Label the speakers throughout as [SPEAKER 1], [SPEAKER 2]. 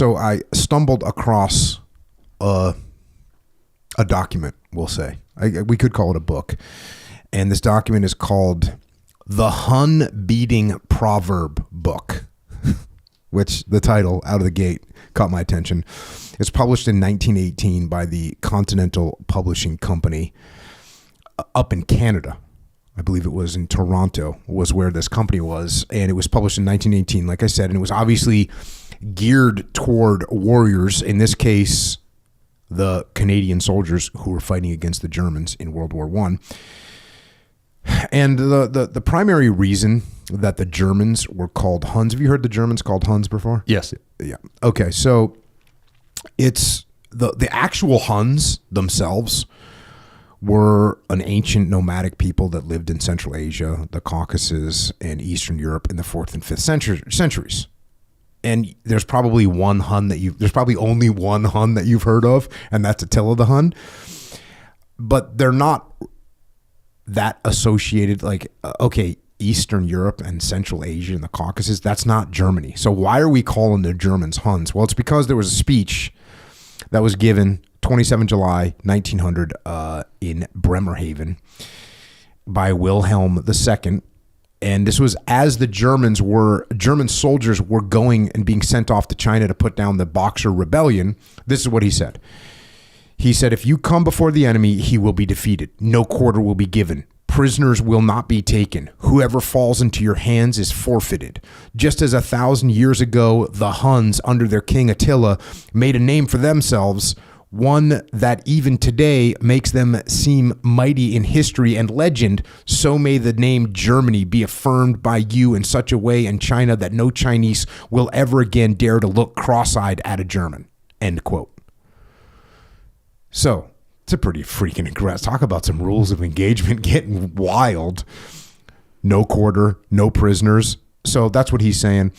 [SPEAKER 1] So I stumbled across a document, we'll say. We could call it a book. And this document is called the Hunn-Beating Proverb Book, which the title out of the gate caught my attention. It's published in 1918 by the Continental Publishing Company up in Canada. I believe it was in Toronto was where this company was. And it was published in 1918, like I said, and it was obviously geared toward warriors, in this case, the Canadian soldiers who were fighting against the Germans in World War I. And the primary reason that the Germans were called Huns, have you heard the Germans called Huns before?
[SPEAKER 2] Yes.
[SPEAKER 1] Yeah. Okay, so it's the actual Huns themselves were an ancient nomadic people that lived in Central Asia, the Caucasus, and Eastern Europe in the 4th and 5th centuries. And there's probably one Hun there's probably only one Hun that you've heard of, and that's Attila the Hun. But they're not that associated, like, okay, Eastern Europe and Central Asia and the Caucasus, that's not Germany. So why are we calling the Germans Huns? Well, it's because there was a speech that was given 27 July 1900 in Bremerhaven by Wilhelm II. And this was as the German soldiers were going and being sent off to China to put down the Boxer Rebellion. This is what he said. He said, if you come before the enemy, he will be defeated. No quarter will be given. Prisoners will not be taken. Whoever falls into your hands is forfeited. Just as 1,000 years ago, the Huns, under their king Attila, made a name for themselves, one that even today makes them seem mighty in history and legend, so may the name Germany be affirmed by you in such a way in China that no Chinese will ever again dare to look cross-eyed at a German. End quote. So, it's a pretty freaking aggressive. Talk about some rules of engagement getting wild. No quarter, no prisoners. So that's what he's saying.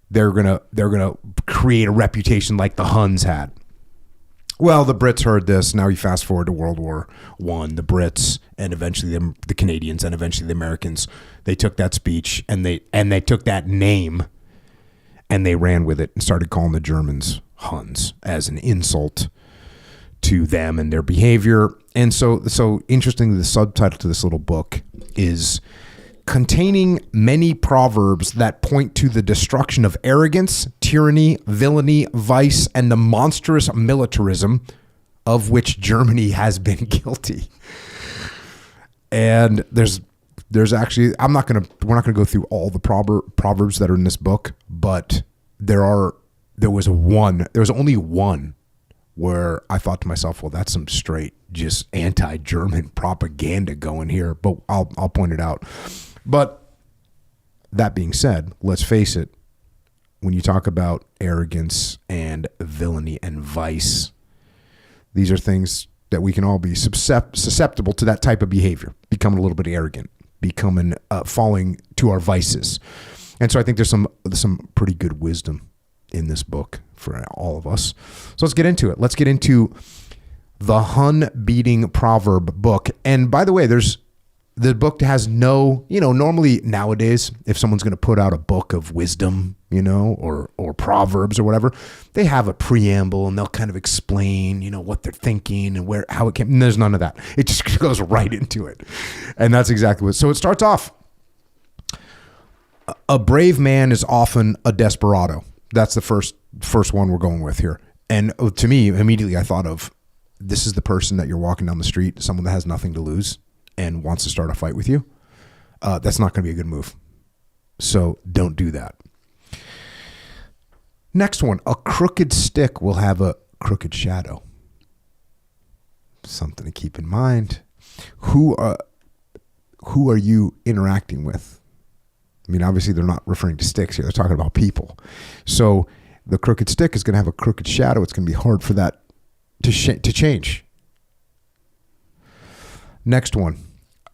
[SPEAKER 1] They're gonna create a reputation like the Huns had. Well, the Brits heard this. Now you fast forward to World War I. The Brits and eventually the Canadians and eventually the Americans, they took that speech and they took that name and they ran with it and started calling the Germans Huns as an insult to them and their behavior. And so interestingly, the subtitle to this little book is containing many proverbs that point to the destruction of arrogance, tyranny, villainy, vice, and the monstrous militarism of which Germany has been guilty. And there's actually, we're not gonna go through all the proverbs that are in this book, but there was only one where I thought to myself, well, that's some straight just anti-German propaganda going here, but I'll point it out. But that being said, let's face it, when you talk about arrogance and villainy and vice, these are things that we can all be susceptible to that type of behavior, becoming a little bit arrogant, falling to our vices. And so I think there's some pretty good wisdom in this book for all of us. So let's get into it. Let's get into the Hunn-Beating Proverb Book. And by the way, the book has no, normally nowadays, if someone's going to put out a book of wisdom, or proverbs or whatever, they have a preamble and they'll kind of explain, what they're thinking and how it came. And there's none of that. It just goes right into it. And that's exactly what. So it starts off. A brave man is often a desperado. That's the first one we're going with here. And to me, immediately I thought of, this is the person that you're walking down the street, someone that has nothing to lose and wants to start a fight with you. That's not going to be a good move. So don't do that. Next one, a crooked stick will have a crooked shadow. Something to keep in mind. Who are you interacting with? I mean, obviously they're not referring to sticks here. They're talking about people. So the crooked stick is going to have a crooked shadow. It's going to be hard for that to change. Next one.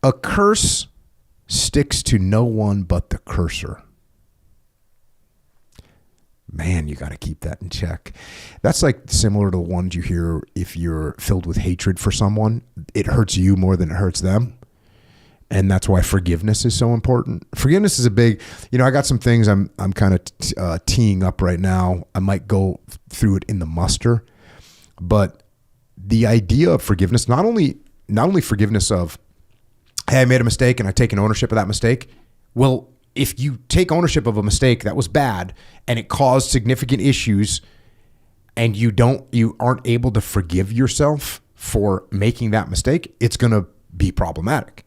[SPEAKER 1] A curse sticks to no one but the cursor. Man, you got to keep that in check. That's like similar to the ones you hear if you're filled with hatred for someone. It hurts you more than it hurts them. And that's why forgiveness is so important. Forgiveness is a big, I got some things I'm kind of teeing up right now. I might go through it in the muster, but the idea of forgiveness, not only forgiveness of, hey, I made a mistake and I take an ownership of that mistake. Well, if you take ownership of a mistake that was bad and it caused significant issues, and you aren't able to forgive yourself for making that mistake, it's going to be problematic.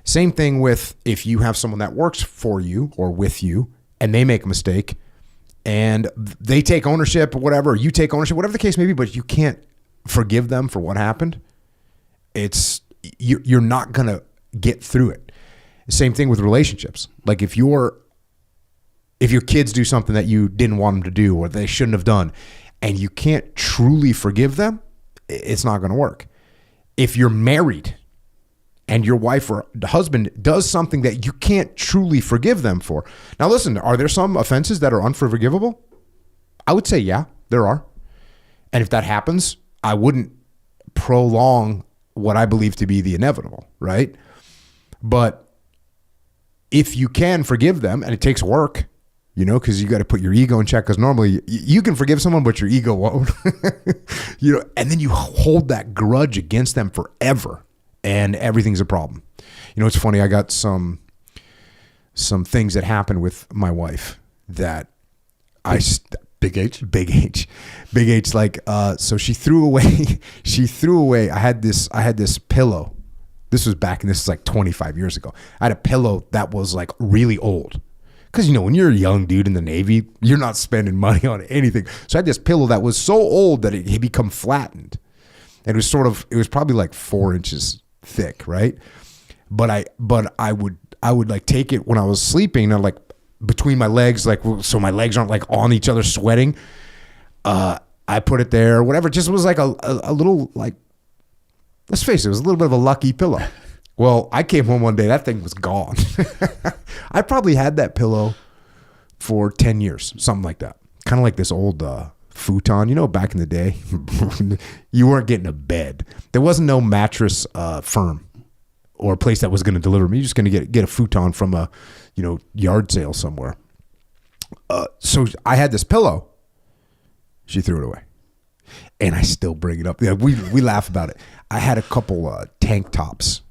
[SPEAKER 1] Same thing with if you have someone that works for you or with you and they make a mistake and they take ownership or whatever, you take ownership, whatever the case may be, but you can't forgive them for what happened, you're not going to get through it. Same thing with relationships. Like if your kids do something that you didn't want them to do or they shouldn't have done and you can't truly forgive them, it's not going to work. If you're married and your wife or husband does something that you can't truly forgive them for. Now listen, are there some offenses that are unforgivable? I would say yeah, there are. And if that happens, I wouldn't prolong what I believe to be the inevitable, right? But if you can forgive them, and it takes work, because you got to put your ego in check, because normally you can forgive someone, but your ego won't, and then you hold that grudge against them forever. And everything's a problem. It's funny. I got some things that happened with my wife that big H. Like, so she threw away. I had this pillow. This was like 25 years ago. I had a pillow that was like really old. Cause when you're a young dude in the Navy, you're not spending money on anything. So I had this pillow that was so old that it had become flattened. And it was probably like 4 inches thick, right? But I would like take it when I was sleeping, and like between my legs, like so my legs aren't like on each other sweating. I put it there, whatever. It just was like a little, like, let's face it was a little bit of a lucky pillow. Well, I came home one day, that thing was gone. I probably had that pillow for 10 years, something like that. Kind of like this old futon, back in the day, you weren't getting a bed. There wasn't no mattress firm or a place that was going to deliver me. You're just going to get a futon from a, yard sale somewhere. So I had this pillow. She threw it away. And I still bring it up. Yeah, we laugh about it. I had a couple tank tops,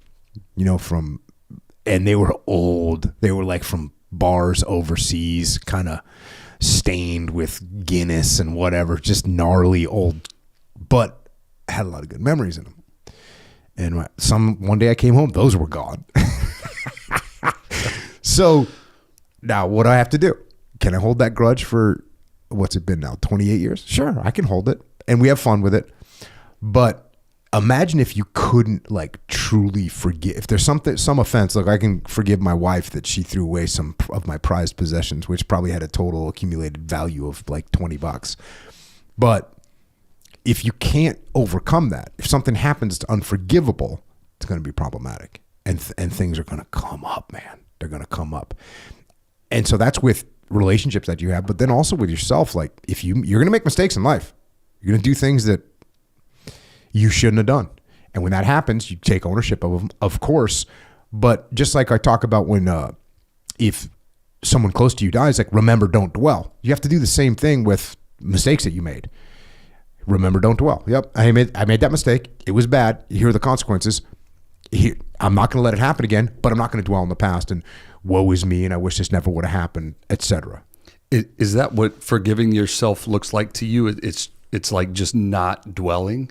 [SPEAKER 1] and they were old. They were like from bars overseas, kind of stained with Guinness and whatever, just gnarly old, but had a lot of good memories in them. And one day I came home, those were gone. So now what do I have to do? Can I hold that grudge for, what's it been now, 28 years? Sure, I can hold it. And we have fun with it. But imagine if you couldn't like truly forgive. If there's some offense, like I can forgive my wife that she threw away some of my prized possessions, which probably had a total accumulated value of like $20. But if you can't overcome that, if something happens that's unforgivable, it's going to be problematic. And things are going to come up, man. They're going to come up. And so that's with relationships that you have, but then also with yourself. Like if you're going to make mistakes in life, you're going to do things that you shouldn't have done. And when that happens, you take ownership of them, of course. But just like I talk about when, if someone close to you dies, like remember, don't dwell. You have to do the same thing with mistakes that you made. Remember, don't dwell. Yep. I made that mistake. It was bad. Here are the consequences. I'm not going to let it happen again, but I'm not going to dwell in the past and woe is me. And I wish this never would have happened, etc.
[SPEAKER 2] Is that what forgiving yourself looks like to you? It's like just not dwelling.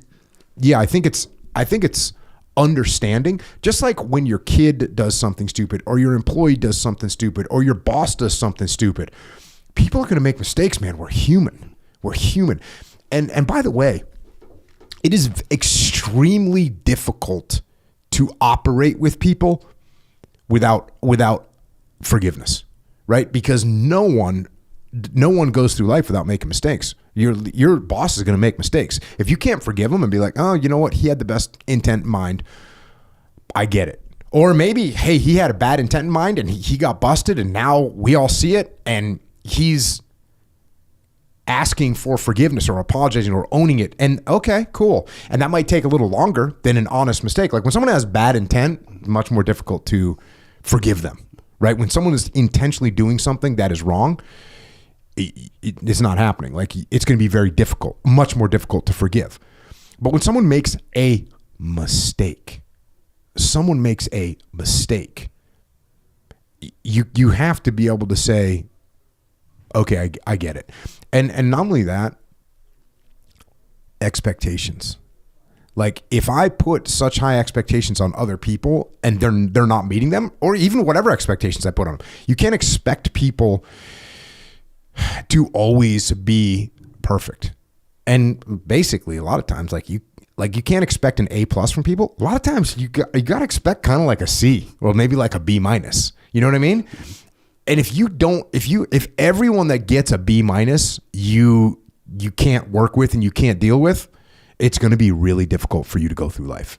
[SPEAKER 1] Yeah, I think it's understanding. Just like when your kid does something stupid, or your employee does something stupid, or your boss does something stupid. People are going to make mistakes, man. We're human. And by the way, it is extremely difficult to operate with people without forgiveness, right? Because no one goes through life without making mistakes. Your boss is going to make mistakes. If you can't forgive him and be like, oh, you know what? He had the best intent in mind. I get it. Or maybe, hey, he had a bad intent in mind and he got busted and now we all see it and he's asking for forgiveness or apologizing or owning it. And okay, cool. And that might take a little longer than an honest mistake. Like when someone has bad intent, it's much more difficult to forgive them, right? When someone is intentionally doing something that is wrong, it's not happening. Like it's going to be very difficult, much more difficult to forgive. But when someone makes a mistake, you have to be able to say, okay, I get it. And not only that, expectations. Like if I put such high expectations on other people and they're not meeting them, or even whatever expectations I put on them, you can't expect people to always be perfect. And basically a lot of times, like you can't expect an A+ from people. A lot of times you got to expect kind of like a C or maybe like a B-. You know what I mean? And if everyone that gets a B- you can't work with and you can't deal with, it's going to be really difficult for you to go through life.